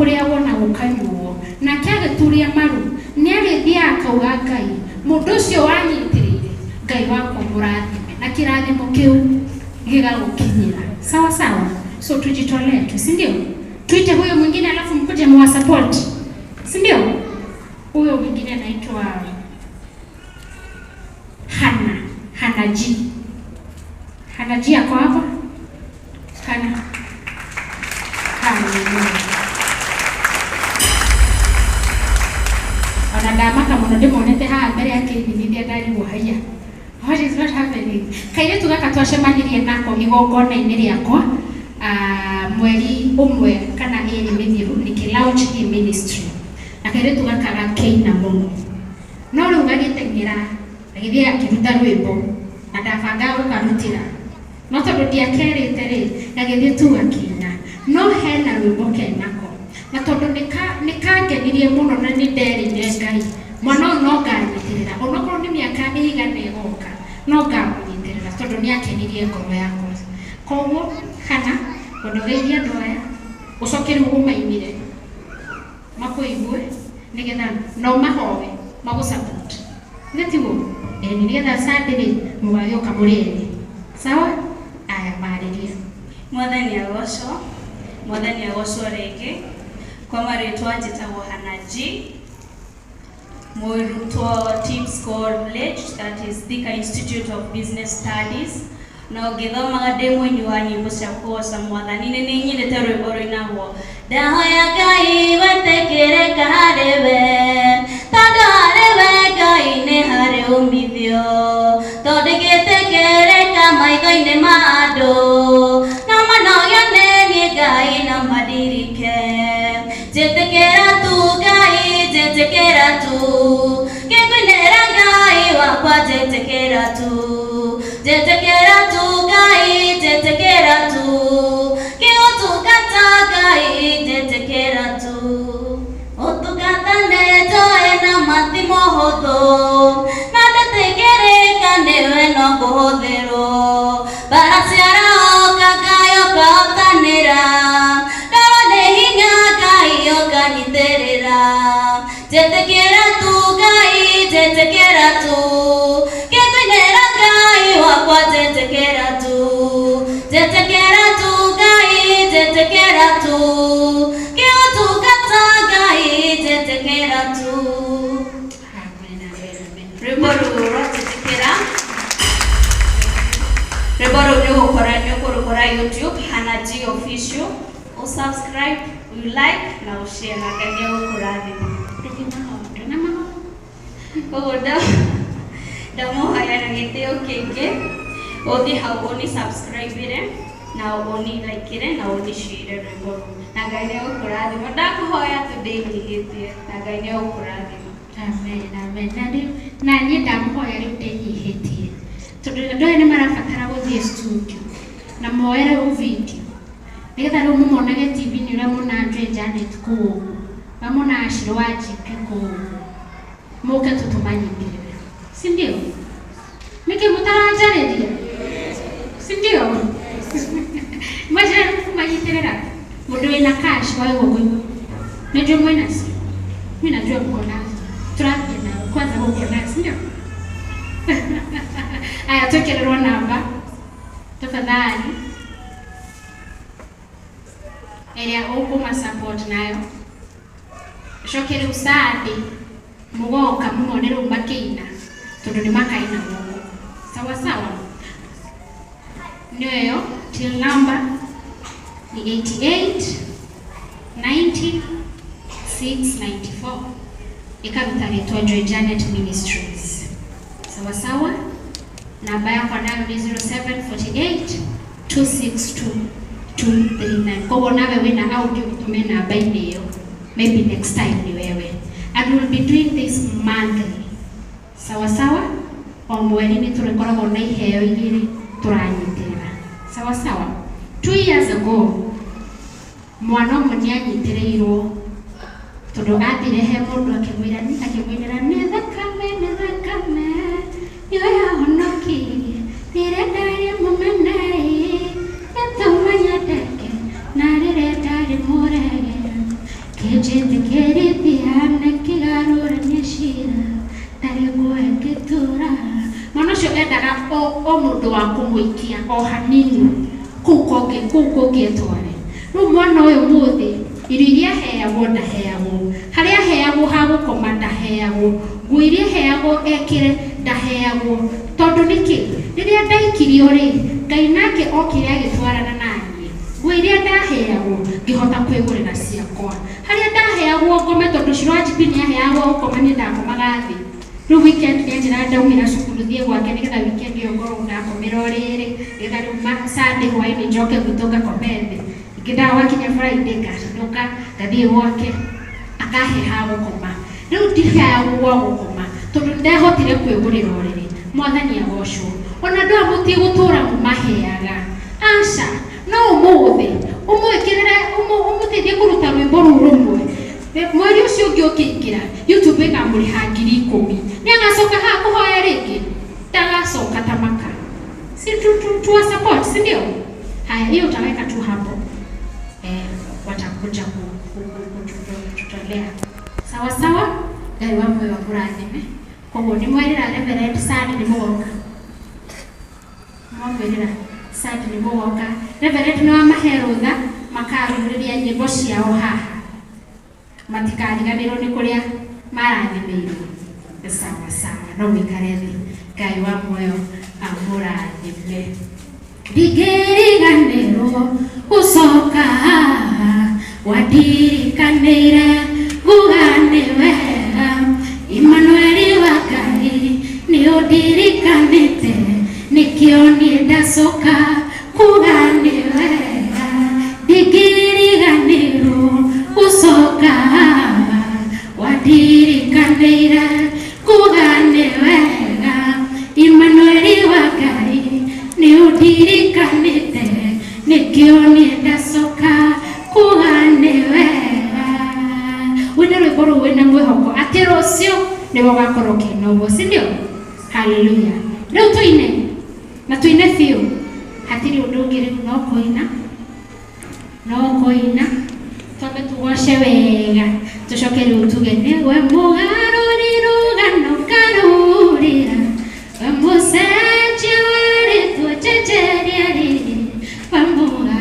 kuria wona gukanyuo na Agituria maru ni arithia akauga Ngai mundu ucio wanyitirire Ngai wako murathime na kirathimo kiu gigagukinyira sawa sawa. So tujitolee tu, si ndio? Tuite huyo mwingine alafu mkuje mwa support, si ndio? Huyo mwingine anaitwa Hanaji yako hapa? Anadama kama unademolete mbere yake nithia ndari wahaya. What is not happening? Kaìrìtū gaka twacemanirie nako igongona-inĩ rĩakwa mweri ũmwe kana ĩrĩ mĩthiru nĩkĩ-launch hii ministry. Na kaìrìtū gaka gakeina mũno. No rĩu gagĩteng'era agĩthiĩ akĩruta rwĩmbo na ndabanga gũkarutĩra. No tondũ ndiakerĩte rĩ gagĩthiĩ tu gakĩina. No hena rwĩmbo kenako. Na tondũ nĩkangenirie mũno na nĩnderĩire Ngai mwana ũyũ no nganyitirĩra onokorwo nĩ mĩaka ĩigana ĩgoka no ngamũnyitĩrĩra tondũ nĩakenirie ngoro yakwa. Koguo gũthogeirie andũ aya ũcoke rĩu ũmainire makũigue nĩgetha no mahoe magũsupport. Nĩtiguo nĩgetha Sunday mũgagĩũka mũrĩe sawa. Aya marĩrie. Mwathani agocwo rĩngĩ kwa marĩtwa njĩtagwo Hanaji, mũrutwo Teams College, that is Thika Institute of Business Studies, na ũgĩthomaga ndĩ mũini wa nyĩmbo cia kũgoca Mwathani. Nĩ nyendete rwĩmbo rũinagwo ndahoya Ngai wetĩkĩrĩka harĩ we tondũ harĩ we Ngai nĩ harĩ umithio tondũ gĩtĩkĩrĩka maitho-inĩ ma andũ na manogio nĩ niĩ Ngai na madirike. Njĩtĩkĩra tu Ngai, njĩtĩkĩra tu ngĩkwĩnĩra Ngai wakwa, njĩtĩkĩra tu Ngai, njĩtĩkĩra tu ngĩũtungata Ngai, njĩtĩkĩra tu ũtungata nĩ njoĩ na mathi mũhũthũ na ndĩtĩkĩrĩka nĩwe no kũhũthĩrwo mbara ciarahoka Ngai ũkahotanĩra ndawa nĩ hinya Ngai ũkanyitĩrĩra. Njĩtĩkĩra tu Ngai, njĩtĩkĩra tu ngĩkwĩnĩra Ngai wakwa, njĩtĩkĩra tu Ngai, njĩtĩkĩra tu ngĩũtungata Ngai, njĩtĩkĩra tu. Rwĩmbo rũrũ rwatĩtĩkĩra rwĩmbo rũu nĩũkũrũkora YouTube Hanaji Official. Subscribe, like na share na Ngai nĩagũkũrathima. Koguo ndamuhoya na gĩtĩo kĩingĩ ũthiĩ hau ũni subscribe na ũni like na ũni share rwĩmbo rũu na Ngai nĩagũkũrathima. Ndakũhoya tu ndĩnyihĩtie na Ngai nĩagũkũrathima. Amen. Na niĩ ndamũhoya rĩu ndĩnyihĩtie tondũ andũ aya nĩmarabatara gũthiĩ studio na moere rĩu video nĩgetha rĩu mũmonage TV-inĩ ũrĩa mũna Janet kũu na mũna Ciake kũu mũke tũtũmanyitĩrĩre, si ndio? Mĩkĩ mũtaranjarĩria, si ndio? Mwajĩra kũmanyitĩrĩra mũndũ wĩna cash wa guoko. Najua mwĩnacio, mimi najua mko nazo, turathiĩ na kwanza mko nazo, si ndio? Aya, twekererwo namba tafadhali ĩrĩa ũkũma support nayo. Coke rĩu Sunday mũgoka mũmone rĩu makĩina tondũ nĩ makaina mũno sawa sawa. Nĩyo till number ni 88 90 694 ikaruta rĩtwa Joy Janet Ministries sawa sawa. Namba yako nayo ni 0748 262 239. Koguo nawe wĩna audio utume namba-inĩ ĩyo, maybe next time ni wewe. And we'll be doing this monthly sawa sawa. O mweri nĩ tũrĩkoragwo na iheo igĩrĩ tũranyitĩrĩra sawa sawa. 2 years ago mwana ũmwe nĩanyitĩrĩirwo tondũ athire he mũndũ akĩmwĩrĩra nĩ thakame nĩyo yahonokirie nĩrendaria mũmenei nĩtũmanya ndeke na rĩrĩa ndarĩ mũrege jete keritiane kigarura neshira tarego ekitura mwana cio endaga o mundu wa kumuikia o hanini kuko getware no mwana uyu muthi iriria heagwo ndaheagwo haria heagwo hagukoma ndaheagwo ngui iria heagwo ekire ndaheagwo tondu niki riria ndaikirio ri Ngai nake okire agitwarana naniĩ ngui iria ndaheagwo ngihota kwigurira ciakwa haria ndaheagwo ngome tondu Ciake ni aheagwo gukoma ni ndakomaga thi riu weekend ni njira ndaumira cukuru thie gwake nigetha weekend iyo ngorwo ndakomera riri nigetha riu Sunday hwaini njoke gwitũ ngakome thi Kidawa kinya Friday ngacoka ngathie gwake akaheha gukoma riu ndiheagwo gukoma tondu ndehotire kwigurira riri mwathani agocwo ona ndu amutie gutura mumaheaga aca no umuthi umwikirire umutithie kuruta rwimbo ruru rumwe mweri ucio ungi ukiingira YouTube ikamuriha 10,000 ni agacoka ha kuhoya ringi ndagacoka tamaka si tu support si ndio haya hiyo utaweka tu hapo watakuja kututolea sawa sawa Ngai wa moyo wa kurathime koguo ni mwerira Reverend Sad ni mugoka mwamwirira Sad ni mugoka Reverend no amaherutha makaruriria nyimbo ciao haha matikariganirwo ni kuria marathimirwo sawa sawa no wikare thi Ngai wa moyo amurathime Ndigiriganirwo ucoka wadirikanire gugane wega Emmanueli wa Ngai ni udirikanite nikio ni ndacoka kugane wega Ndigiriganirwo ucoka wadirikanire gugane wega Emmanueli wa Ngai ni udirikanite nikio ni ndacoka kugane wega wina rwimbo ruu wina mwihoko ati rucio ni gugakorwo kina uguo si ndio haleluya riu tuine na tuine biu hatiri undu ungi riu no koina twambe tugoce wega tucoke riu tuge niwe mugaruri rugano karurira we mucenjia wa ritwa jejeria riri pamuga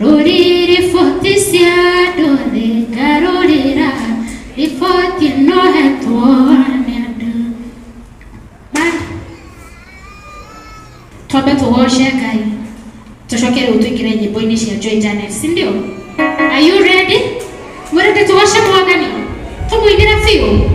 ruri riboti cia andu thi ngarurira riboti ino hetwo ni andu twambe tugoce Ngai tucoke riu tuikire nyimbo-ini cia Joy Janet si ndio are you ready mwirite tugoce mwathani tumuinire biu